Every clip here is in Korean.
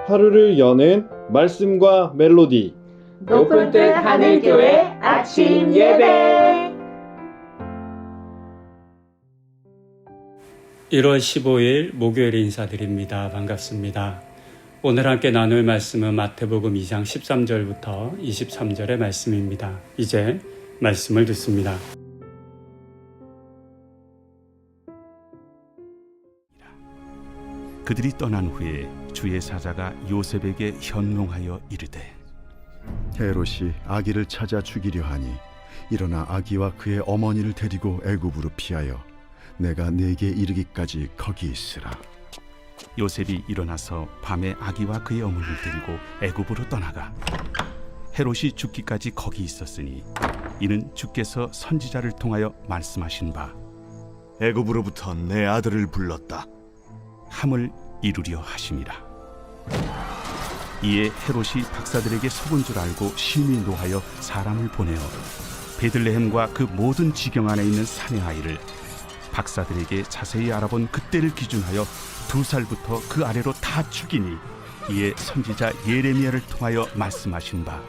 하루를 여는 말씀과 멜로디 높은 뜻 하늘교회 아침 예배. 1월 15일 목요일에 인사드립니다. 반갑습니다. 오늘 함께 나눌 말씀은 마태복음 2장 13절부터 23절의 말씀입니다. 이제 말씀을 듣습니다. 그들이 떠난 후에 주의 사자가 요셉에게 현몽하여 이르되 헤롯이 아기를 찾아 죽이려 하니 일어나 아기와 그의 어머니를 데리고 애굽으로 피하여 내가 네게 이르기까지 거기 있으라. 요셉이 일어나서 밤에 아기와 그의 어머니를 데리고 애굽으로 떠나가 헤롯이 죽기까지 거기 있었으니 이는 주께서 선지자를 통하여 말씀하신 바 애굽으로부터 내 아들을 불렀다 함을 이루려 하심이라. 이에 헤롯이 박사들에게 속은 줄 알고 심히 노하여 사람을 보내어 베들레헴과 그 모든 지경 안에 있는 산의 아이를 박사들에게 자세히 알아본 그때를 기준하여 2살부터 그 아래로 다 죽이니 이에 선지자 예레미야를 통하여 말씀하신 바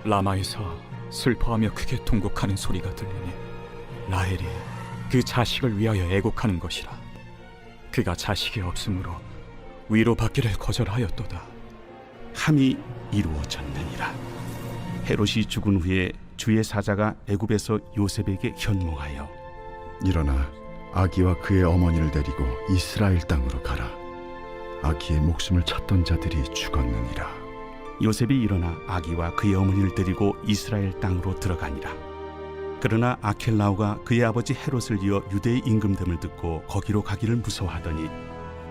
라마에서 슬퍼하며 크게 통곡하는 소리가 들리니 라헬이 그 자식을 위하여 애곡하는 것이라. 그가 자식이 없으므로 위로받기를 거절하였도다 함이 이루어졌느니라. 헤롯이 죽은 후에 주의 사자가 애굽에서 요셉에게 현몽하여 일어나 아기와 그의 어머니를 데리고 이스라엘 땅으로 가라. 아기의 목숨을 찾던 자들이 죽었느니라. 요셉이 일어나 아기와 그의 어머니를 데리고 이스라엘 땅으로 들어가니라. 그러나 아켈라오가 그의 아버지 헤롯을 이어 유대의 임금됨을 듣고 거기로 가기를 무서워하더니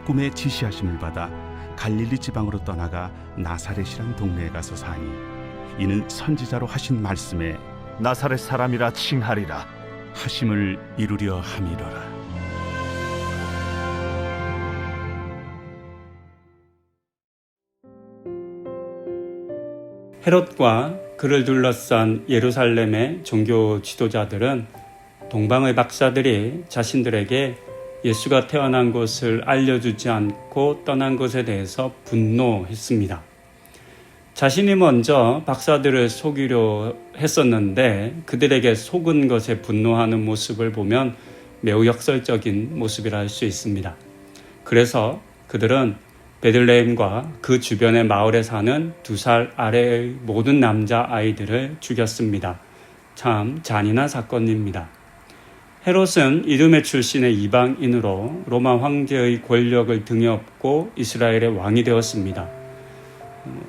꿈에 지시하심을 받아 갈릴리 지방으로 떠나가 나사렛이란 동네에 가서 사니 이는 선지자로 하신 말씀에 나사렛 사람이라 칭하리라 하심을 이루려 함이로라. 헤롯과 그를 둘러싼 예루살렘의 종교 지도자들은 동방의 박사들이 자신들에게 예수가 태어난 곳을 알려주지 않고 떠난 것에 대해서 분노했습니다. 자신이 먼저 박사들을 속이려 했었는데 그들에게 속은 것에 분노하는 모습을 보면 매우 역설적인 모습이라 할 수 있습니다. 그래서 그들은 베들레헴과 그 주변의 마을에 사는 2살 아래의 모든 남자 아이들을 죽였습니다. 참 잔인한 사건입니다. 헤롯은 이두메 출신의 이방인으로 로마 황제의 권력을 등에 업고 이스라엘의 왕이 되었습니다.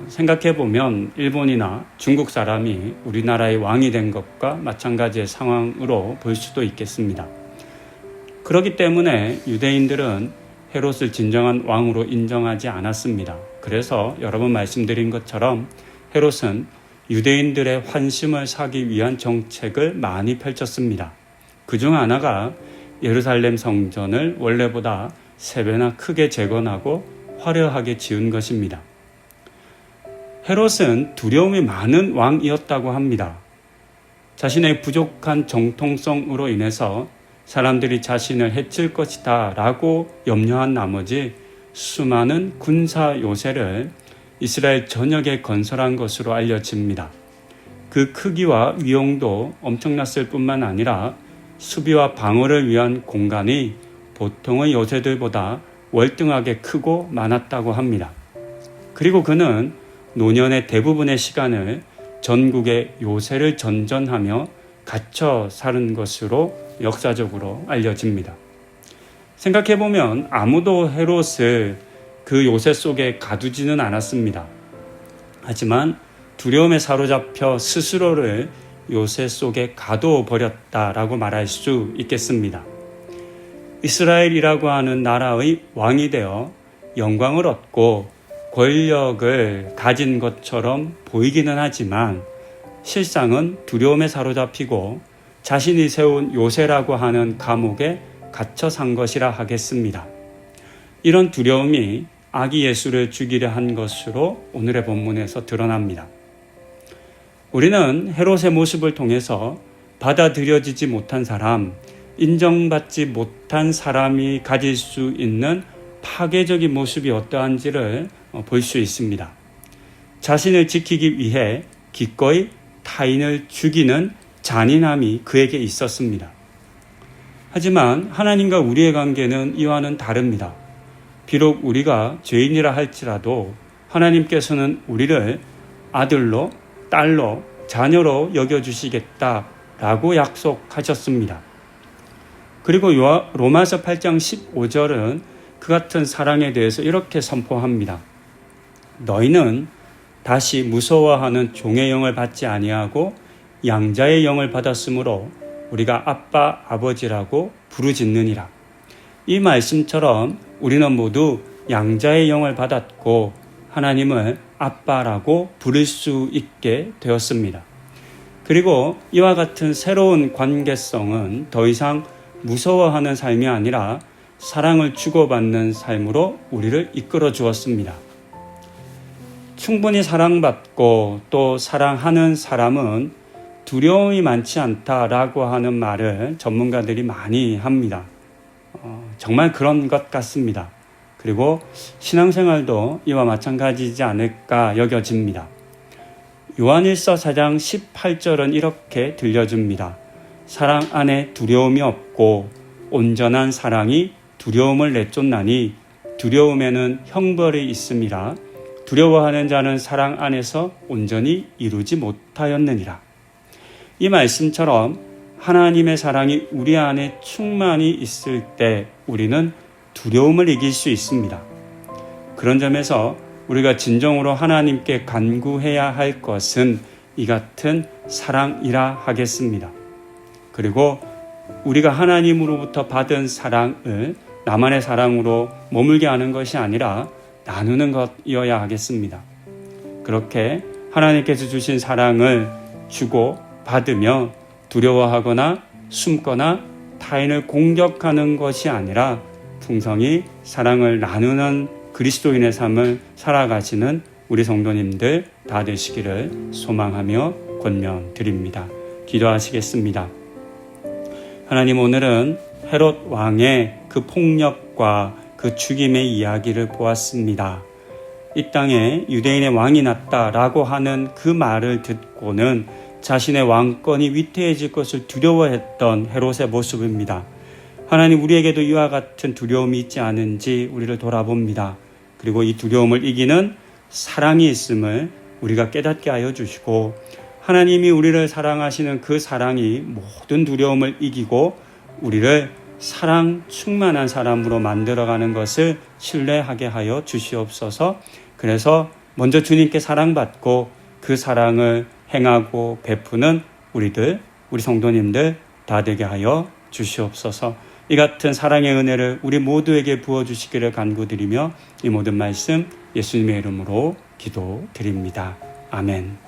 생각해보면 일본이나 중국 사람이 우리나라의 왕이 된 것과 마찬가지의 상황으로 볼 수도 있겠습니다. 그렇기 때문에 유대인들은 헤롯을 진정한 왕으로 인정하지 않았습니다. 그래서 여러 번 말씀드린 것처럼 헤롯은 유대인들의 환심을 사기 위한 정책을 많이 펼쳤습니다. 그중 하나가 예루살렘 성전을 원래보다 3배나 크게 재건하고 화려하게 지은 것입니다. 헤롯은 두려움이 많은 왕이었다고 합니다. 자신의 부족한 정통성으로 인해서 사람들이 자신을 해칠 것이다 라고 염려한 나머지 수많은 군사 요새를 이스라엘 전역에 건설한 것으로 알려집니다. 그 크기와 위용도 엄청났을 뿐만 아니라 수비와 방어를 위한 공간이 보통의 요새들보다 월등하게 크고 많았다고 합니다. 그리고 그는 노년의 대부분의 시간을 전국의 요새를 전전하며 갇혀 사는 것으로 역사적으로 알려집니다. 생각해보면 아무도 헤롯을 그 요새 속에 가두지는 않았습니다. 하지만 두려움에 사로잡혀 스스로를 요새 속에 가둬버렸다라고 말할 수 있겠습니다. 이스라엘이라고 하는 나라의 왕이 되어 영광을 얻고 권력을 가진 것처럼 보이기는 하지만 실상은 두려움에 사로잡히고 자신이 세운 요새라고 하는 감옥에 갇혀 산 것이라 하겠습니다. 이런 두려움이 아기 예수를 죽이려 한 것으로 오늘의 본문에서 드러납니다. 우리는 헤롯의 모습을 통해서 받아들여지지 못한 사람, 인정받지 못한 사람이 가질 수 있는 파괴적인 모습이 어떠한지를 볼 수 있습니다. 자신을 지키기 위해 기꺼이 타인을 죽이는 잔인함이 그에게 있었습니다. 하지만 하나님과 우리의 관계는 이와는 다릅니다. 비록 우리가 죄인이라 할지라도 하나님께서는 우리를 아들로, 딸로, 자녀로 여겨주시겠다라고 약속하셨습니다. 그리고 로마서 8장 15절은 그 같은 사랑에 대해서 이렇게 선포합니다. 너희는 다시 무서워하는 종의 영을 받지 아니하고 양자의 영을 받았으므로 우리가 아빠, 아버지라고 부르짖느니라. 이 말씀처럼 우리는 모두 양자의 영을 받았고 하나님을 아빠라고 부를 수 있게 되었습니다. 그리고 이와 같은 새로운 관계성은 더 이상 무서워하는 삶이 아니라 사랑을 주고받는 삶으로 우리를 이끌어 주었습니다. 충분히 사랑받고 또 사랑하는 사람은 두려움이 많지 않다라고 하는 말을 전문가들이 많이 합니다. 정말 그런 것 같습니다. 그리고 신앙생활도 이와 마찬가지지 않을까 여겨집니다. 요한일서 4장 18절은 이렇게 들려줍니다. 사랑 안에 두려움이 없고 온전한 사랑이 두려움을 내쫓나니 두려움에는 형벌이 있음이라. 두려워하는 자는 사랑 안에서 온전히 이루지 못하였느니라. 이 말씀처럼 하나님의 사랑이 우리 안에 충만히 있을 때 우리는 두려움을 이길 수 있습니다. 그런 점에서 우리가 진정으로 하나님께 간구해야 할 것은 이 같은 사랑이라 하겠습니다. 그리고 우리가 하나님으로부터 받은 사랑을 나만의 사랑으로 머물게 하는 것이 아니라 나누는 것이어야 하겠습니다. 그렇게 하나님께서 주신 사랑을 주고 받으며 두려워하거나 숨거나 타인을 공격하는 것이 아니라 풍성히 사랑을 나누는 그리스도인의 삶을 살아가시는 우리 성도님들 다 되시기를 소망하며 권면드립니다. 기도하시겠습니다. 하나님, 오늘은 헤롯 왕의 그 폭력과 그 죽임의 이야기를 보았습니다. 이 땅에 유대인의 왕이 났다라고 하는 그 말을 듣고는 자신의 왕권이 위태해질 것을 두려워했던 헤롯의 모습입니다. 하나님, 우리에게도 이와 같은 두려움이 있지 않은지 우리를 돌아봅니다. 그리고 이 두려움을 이기는 사랑이 있음을 우리가 깨닫게 하여 주시고, 하나님이 우리를 사랑하시는 그 사랑이 모든 두려움을 이기고 우리를 사랑 충만한 사람으로 만들어가는 것을 신뢰하게 하여 주시옵소서. 그래서 먼저 주님께 사랑받고 그 사랑을 행하고 베푸는 우리 성도님들 다 되게 하여 주시옵소서. 이 같은 사랑의 은혜를 우리 모두에게 부어주시기를 간구드리며 이 모든 말씀 예수님의 이름으로 기도드립니다. 아멘.